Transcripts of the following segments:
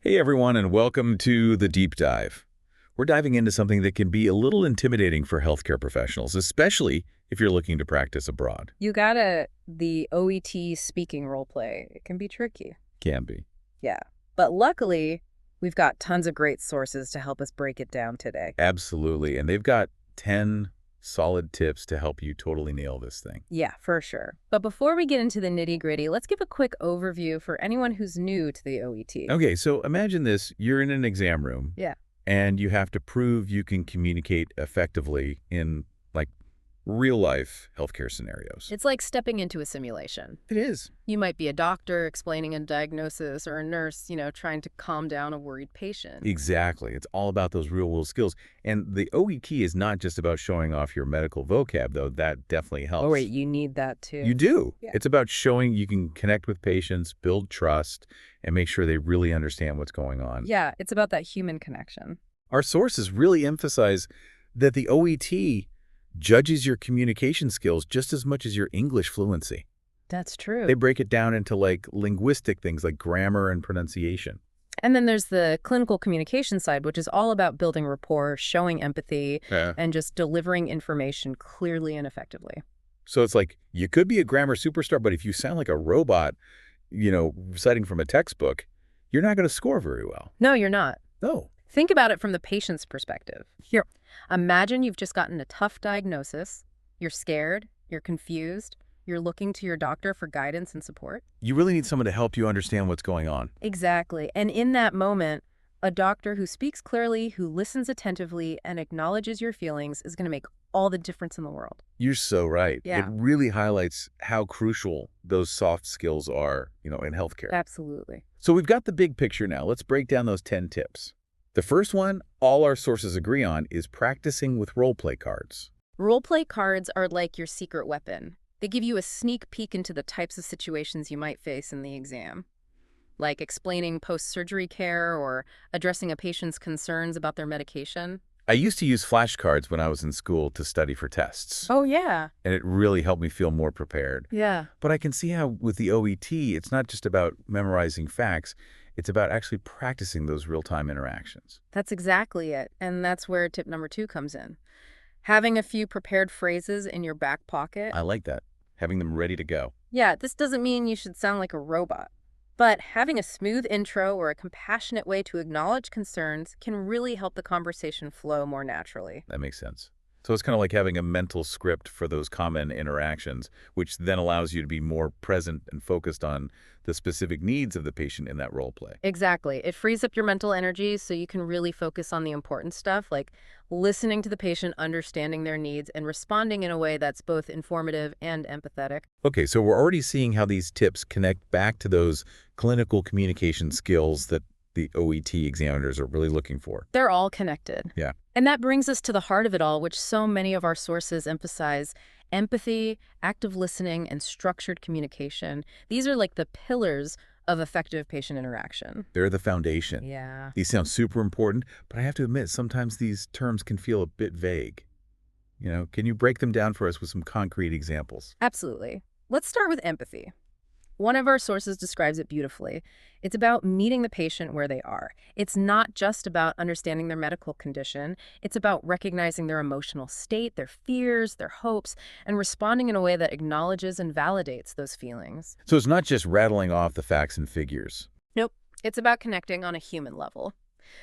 Hey everyone, and welcome to The Deep Dive. We're diving into something that can be a little intimidating for healthcare professionals, especially if you're looking to practice abroad. The OET Speaking roleplay. It can be tricky. Can be. Yeah. But luckily, we've got tons of great sources to help us break it down today. Absolutely, and they've got 10 solid tips to help you totally nail this thing. Yeah, for sure. But before we get into the nitty-gritty, let's give a quick overview for anyone who's new to the OET. Okay, so imagine this. You're in an exam room. Yeah. And you have to prove you can communicate effectively in, real-life healthcare scenarios. It's like stepping into a simulation. It is. You might be a doctor explaining a diagnosis or a nurse, trying to calm down a worried patient. Exactly. It's all about those real-world skills. And the OET is not just about showing off your medical vocab, though. That definitely helps. Oh, wait, you need that too. You do. Yeah. It's about showing you can connect with patients, build trust, and make sure they really understand what's going on. Yeah, it's about that human connection. Our sources really emphasize that the OET judges your communication skills just as much as your English fluency. That's true. They break it down into linguistic things like grammar and pronunciation. And then there's the clinical communication side, which is all about building rapport, showing empathy, and just delivering information clearly and effectively. So it's like you could be a grammar superstar, but if you sound like a robot, reciting from a textbook, you're not going to score very well. No, you're not. No. Think about it from the patient's perspective. Here, imagine you've just gotten a tough diagnosis. You're scared, you're confused, you're looking to your doctor for guidance and support. You really need someone to help you understand what's going on. Exactly. And in that moment, a doctor who speaks clearly, who listens attentively, and acknowledges your feelings is going to make all the difference in the world. You're so right. Yeah. It really highlights how crucial those soft skills are, in healthcare. Absolutely. So we've got the big picture now. Let's break down those 10 tips. The first one, all our sources agree on, is practicing with role-play cards. Role-play cards are like your secret weapon. They give you a sneak peek into the types of situations you might face in the exam, like explaining post-surgery care or addressing a patient's concerns about their medication. I used to use flashcards when I was in school to study for tests. Oh, yeah. And it really helped me feel more prepared. Yeah. But I can see how with the OET, it's not just about memorizing facts. It's about actually practicing those real-time interactions. That's exactly it. And that's where tip number 2 comes in. Having a few prepared phrases in your back pocket. I like that. Having them ready to go. Yeah, this doesn't mean you should sound like a robot. But having a smooth intro or a compassionate way to acknowledge concerns can really help the conversation flow more naturally. That makes sense. So it's kind of like having a mental script for those common interactions, which then allows you to be more present and focused on the specific needs of the patient in that role play. Exactly. It frees up your mental energy so you can really focus on the important stuff, like listening to the patient, understanding their needs, and responding in a way that's both informative and empathetic. Okay, so we're already seeing how these tips connect back to those clinical communication skills that the OET examiners are really looking for. They're all connected. Yeah. And that brings us to the heart of it all, which so many of our sources emphasize: empathy, active listening, and structured communication. These are like the pillars of effective patient interaction. They're the foundation. Yeah. These sound super important, but I have to admit, sometimes these terms can feel a bit vague. Can you break them down for us with some concrete examples? Absolutely. Let's start with empathy. One of our sources describes it beautifully. It's about meeting the patient where they are. It's not just about understanding their medical condition. It's about recognizing their emotional state, their fears, their hopes, and responding in a way that acknowledges and validates those feelings. So it's not just rattling off the facts and figures. Nope. It's about connecting on a human level.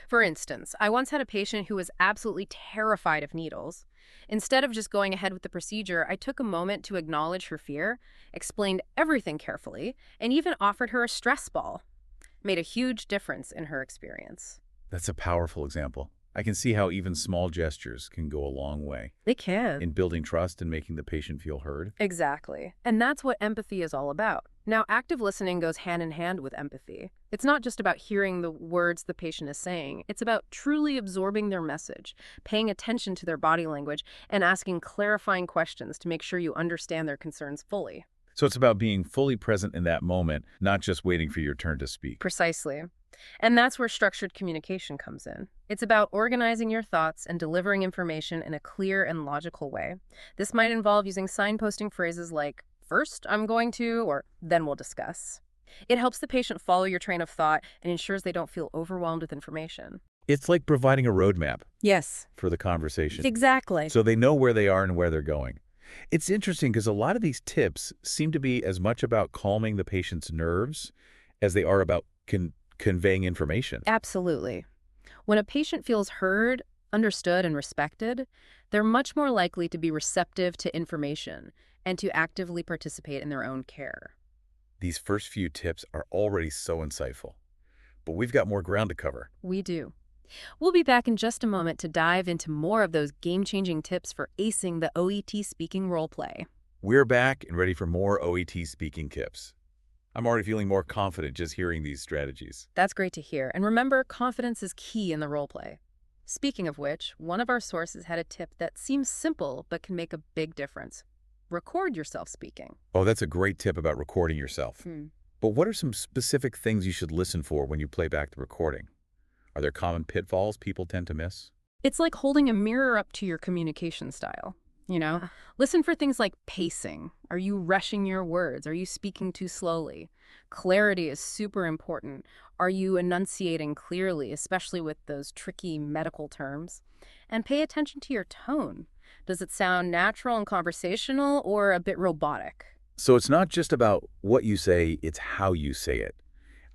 For instance, I once had a patient who was absolutely terrified of needles. Instead of just going ahead with the procedure, I took a moment to acknowledge her fear, explained everything carefully, and even offered her a stress ball. Made a huge difference in her experience. That's a powerful example. I can see how even small gestures can go a long way They can. in building trust and making the patient feel heard. Exactly. And that's what empathy is all about. Now, active listening goes hand in hand with empathy. It's not just about hearing the words the patient is saying. It's about truly absorbing their message, paying attention to their body language, and asking clarifying questions to make sure you understand their concerns fully. So it's about being fully present in that moment, not just waiting for your turn to speak. Precisely. And that's where structured communication comes in. It's about organizing your thoughts and delivering information in a clear and logical way. This might involve using signposting phrases like, "First, I'm going to," or "Then we'll discuss." It helps the patient follow your train of thought and ensures they don't feel overwhelmed with information. It's like providing a roadmap Yes, for the conversation, exactly. so they know where they are and where they're going. It's interesting because a lot of these tips seem to be as much about calming the patient's nerves as they are about conveying information. Absolutely. When a patient feels heard, understood, and respected, they're much more likely to be receptive to information and to actively participate in their own care. These first few tips are already so insightful, but we've got more ground to cover. We do. We'll be back in just a moment to dive into more of those game-changing tips for acing the OET speaking role play. We're back and ready for more OET speaking tips. I'm already feeling more confident just hearing these strategies. That's great to hear. And remember, confidence is key in the role play. Speaking of which, one of our sources had a tip that seems simple but can make a big difference. Record yourself speaking. Oh, that's a great tip about recording yourself. But what are some specific things you should listen for when you play back the recording? Are there common pitfalls people tend to miss? It's like holding a mirror up to your communication style. Listen for things like pacing. Are you rushing your words? Are you speaking too slowly? Clarity is super important. Are you enunciating clearly, especially with those tricky medical terms? And pay attention to your tone. Does it sound natural and conversational or a bit robotic? So it's not just about what you say, it's how you say it.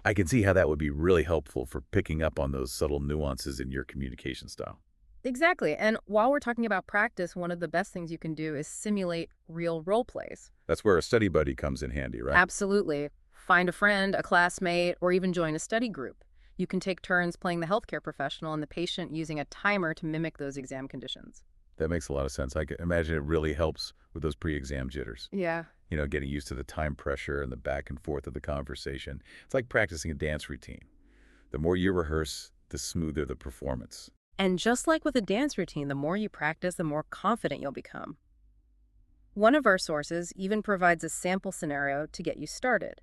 I can see how that would be really helpful for picking up on those subtle nuances in your communication style. Exactly. And while we're talking about practice, one of the best things you can do is simulate real role plays. That's where a study buddy comes in handy, right? Absolutely. Find a friend, a classmate, or even join a study group. You can take turns playing the healthcare professional and the patient using a timer to mimic those exam conditions. That makes a lot of sense. I can imagine it really helps with those pre-exam jitters. Yeah. Getting used to the time pressure and the back and forth of the conversation. It's like practicing a dance routine. The more you rehearse, the smoother the performance. And just like with a dance routine, the more you practice, the more confident you'll become. One of our sources even provides a sample scenario to get you started.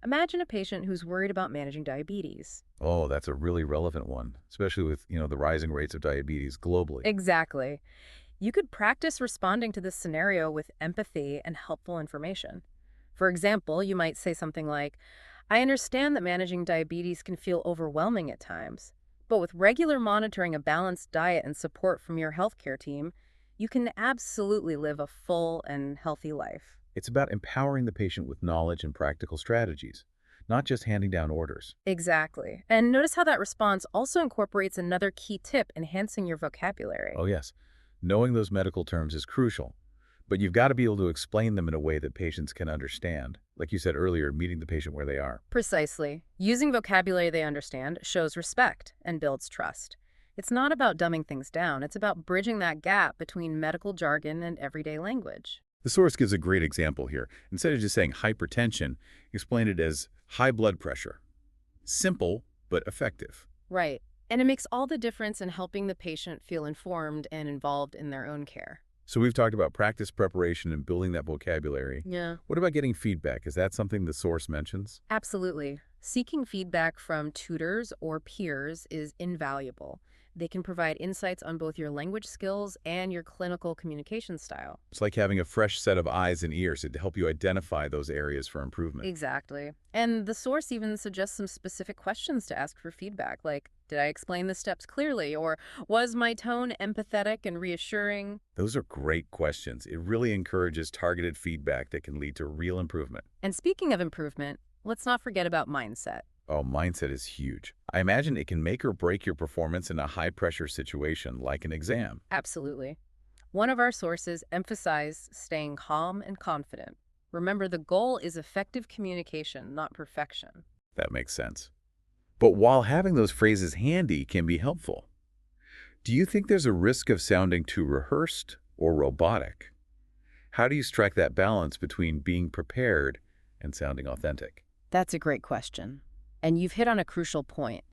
Imagine a patient who's worried about managing diabetes. Oh, that's a really relevant one, especially with, the rising rates of diabetes globally. Exactly. You could practice responding to this scenario with empathy and helpful information. For example, you might say something like, I understand that managing diabetes can feel overwhelming at times, but with regular monitoring, a balanced diet, and support from your healthcare team, you can absolutely live a full and healthy life. It's about empowering the patient with knowledge and practical strategies, not just handing down orders. Exactly. And notice how that response also incorporates another key tip, enhancing your vocabulary. Oh, yes. Knowing those medical terms is crucial, but you've got to be able to explain them in a way that patients can understand. Like you said earlier, meeting the patient where they are. Precisely. Using vocabulary they understand shows respect and builds trust. It's not about dumbing things down. It's about bridging that gap between medical jargon and everyday language. The source gives a great example here. Instead of just saying hypertension, explain it as high blood pressure. Simple, but effective. Right. And it makes all the difference in helping the patient feel informed and involved in their own care. So we've talked about practice preparation and building that vocabulary. Yeah. What about getting feedback? Is that something the source mentions? Absolutely. Seeking feedback from tutors or peers is invaluable. They can provide insights on both your language skills and your clinical communication style. It's like having a fresh set of eyes and ears to help you identify those areas for improvement. Exactly. And the source even suggests some specific questions to ask for feedback, like, did I explain the steps clearly? Or was my tone empathetic and reassuring? Those are great questions. It really encourages targeted feedback that can lead to real improvement. And speaking of improvement, let's not forget about mindset. Oh, mindset is huge. I imagine it can make or break your performance in a high-pressure situation like an exam. Absolutely. One of our sources emphasized staying calm and confident. Remember, the goal is effective communication, not perfection. That makes sense. But while having those phrases handy can be helpful, do you think there's a risk of sounding too rehearsed or robotic? How do you strike that balance between being prepared and sounding authentic? That's a great question. And you've hit on a crucial point.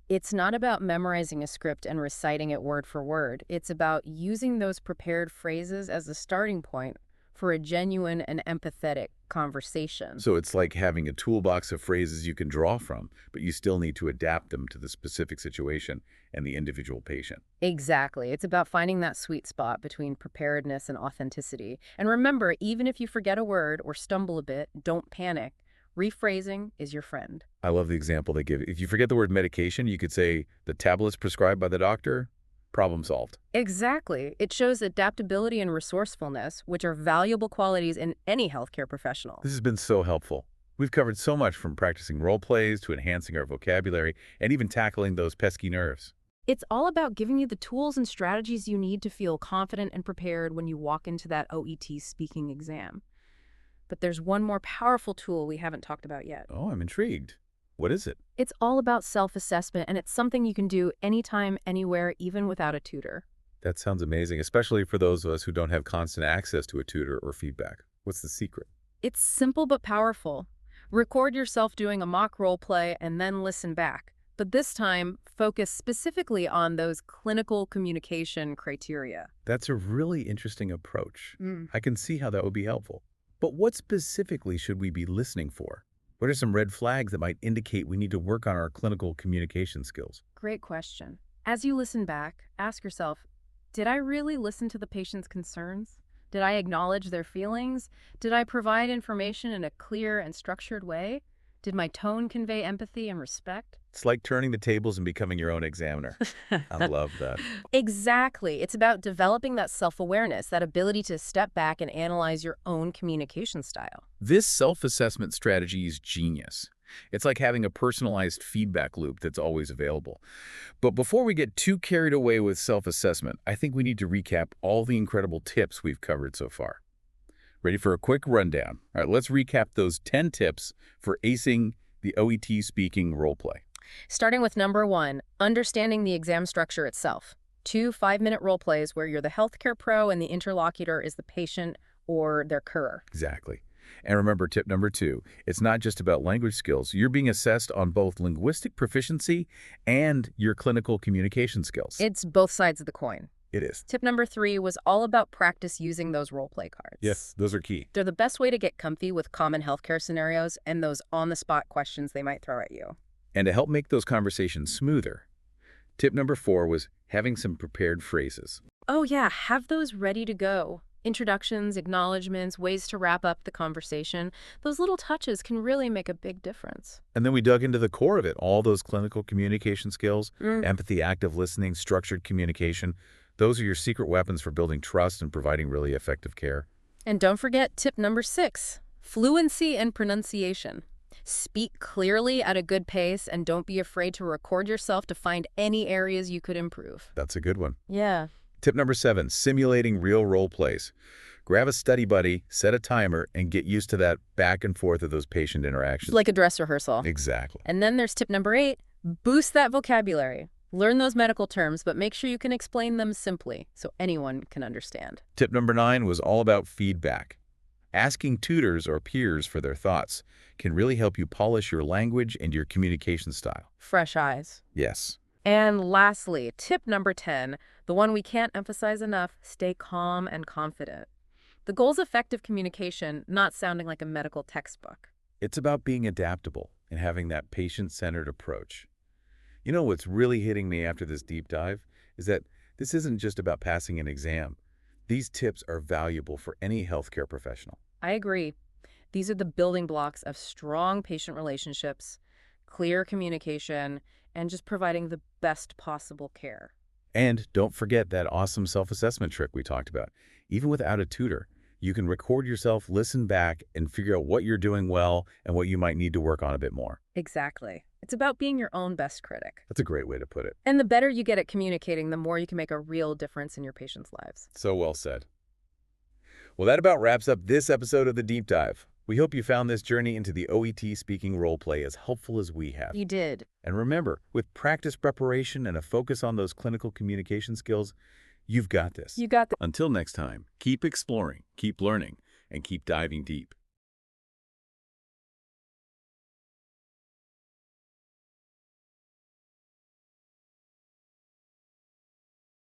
It's not about memorizing a script and reciting it word for word. It's about using those prepared phrases as a starting point for a genuine and empathetic conversation. So it's like having a toolbox of phrases you can draw from, but you still need to adapt them to the specific situation and the individual patient. Exactly. It's about finding that sweet spot between preparedness and authenticity. And remember, even if you forget a word or stumble a bit, don't panic. Rephrasing is your friend. I love the example they give. If you forget the word medication, you could say the tablets prescribed by the doctor, problem solved. Exactly. It shows adaptability and resourcefulness, which are valuable qualities in any healthcare professional. This has been so helpful. We've covered so much from practicing role plays to enhancing our vocabulary and even tackling those pesky nerves. It's all about giving you the tools and strategies you need to feel confident and prepared when you walk into that OET speaking exam. But there's one more powerful tool we haven't talked about yet. Oh, I'm intrigued. What is it? It's all about self-assessment, and it's something you can do anytime, anywhere, even without a tutor. That sounds amazing, especially for those of us who don't have constant access to a tutor or feedback. What's the secret? It's simple but powerful. Record yourself doing a mock role play and then listen back. But this time, focus specifically on those clinical communication criteria. That's a really interesting approach. I can see how that would be helpful. But what specifically should we be listening for? What are some red flags that might indicate we need to work on our clinical communication skills? Great question. As you listen back, ask yourself, did I really listen to the patient's concerns? Did I acknowledge their feelings? Did I provide information in a clear and structured way? Did my tone convey empathy and respect? It's like turning the tables and becoming your own examiner. I love that. Exactly. It's about developing that self-awareness, that ability to step back and analyze your own communication style. This self-assessment strategy is genius. It's like having a personalized feedback loop that's always available. But before we get too carried away with self-assessment, I think we need to recap all the incredible tips we've covered so far. Ready for a quick rundown? All right, let's recap those 10 tips for acing the OET speaking roleplay. Starting with number 1, understanding the exam structure itself. 2 5-minute role plays where you're the healthcare pro and the interlocutor is the patient or their curer. Exactly. And remember, tip number 2, it's not just about language skills. You're being assessed on both linguistic proficiency and your clinical communication skills. It's both sides of the coin. It is. Tip number 3 was all about practice using those role play cards. Yes, those are key. They're the best way to get comfy with common healthcare scenarios and those on-the-spot questions they might throw at you. And to help make those conversations smoother, tip number 4 was having some prepared phrases. Oh yeah, have those ready to go. Introductions, acknowledgments, ways to wrap up the conversation. Those little touches can really make a big difference. And then we dug into the core of it, all those clinical communication skills, empathy, active listening, structured communication. Those are your secret weapons for building trust and providing really effective care. And don't forget tip number 6, fluency and pronunciation. Speak clearly at a good pace and don't be afraid to record yourself to find any areas you could improve. That's a good one. Yeah. Tip number 7, simulating real role plays. Grab a study buddy, set a timer, and get used to that back and forth of those patient interactions. Like a dress rehearsal. Exactly. And then there's tip number 8, boost that vocabulary. Learn those medical terms, but make sure you can explain them simply so anyone can understand. Tip number 9 was all about feedback. Asking tutors or peers for their thoughts can really help you polish your language and your communication style. Fresh eyes. Yes. And lastly, tip number 10, the one we can't emphasize enough, stay calm and confident. The goal's effective communication, not sounding like a medical textbook. It's about being adaptable and having that patient-centered approach. You know what's really hitting me after this deep dive is that this isn't just about passing an exam. These tips are valuable for any healthcare professional. I agree. These are the building blocks of strong patient relationships, clear communication, and just providing the best possible care. And don't forget that awesome self-assessment trick we talked about. Even without a tutor, you can record yourself, listen back, and figure out what you're doing well and what you might need to work on a bit more. Exactly. It's about being your own best critic. That's a great way to put it. And the better you get at communicating, the more you can make a real difference in your patients' lives. So well said. Well, that about wraps up this episode of The Deep Dive. We hope you found this journey into the OET speaking roleplay as helpful as we have. You did. And remember, with practice preparation and a focus on those clinical communication skills, you've got this. You got this. Until next time, keep exploring, keep learning, and keep diving deep.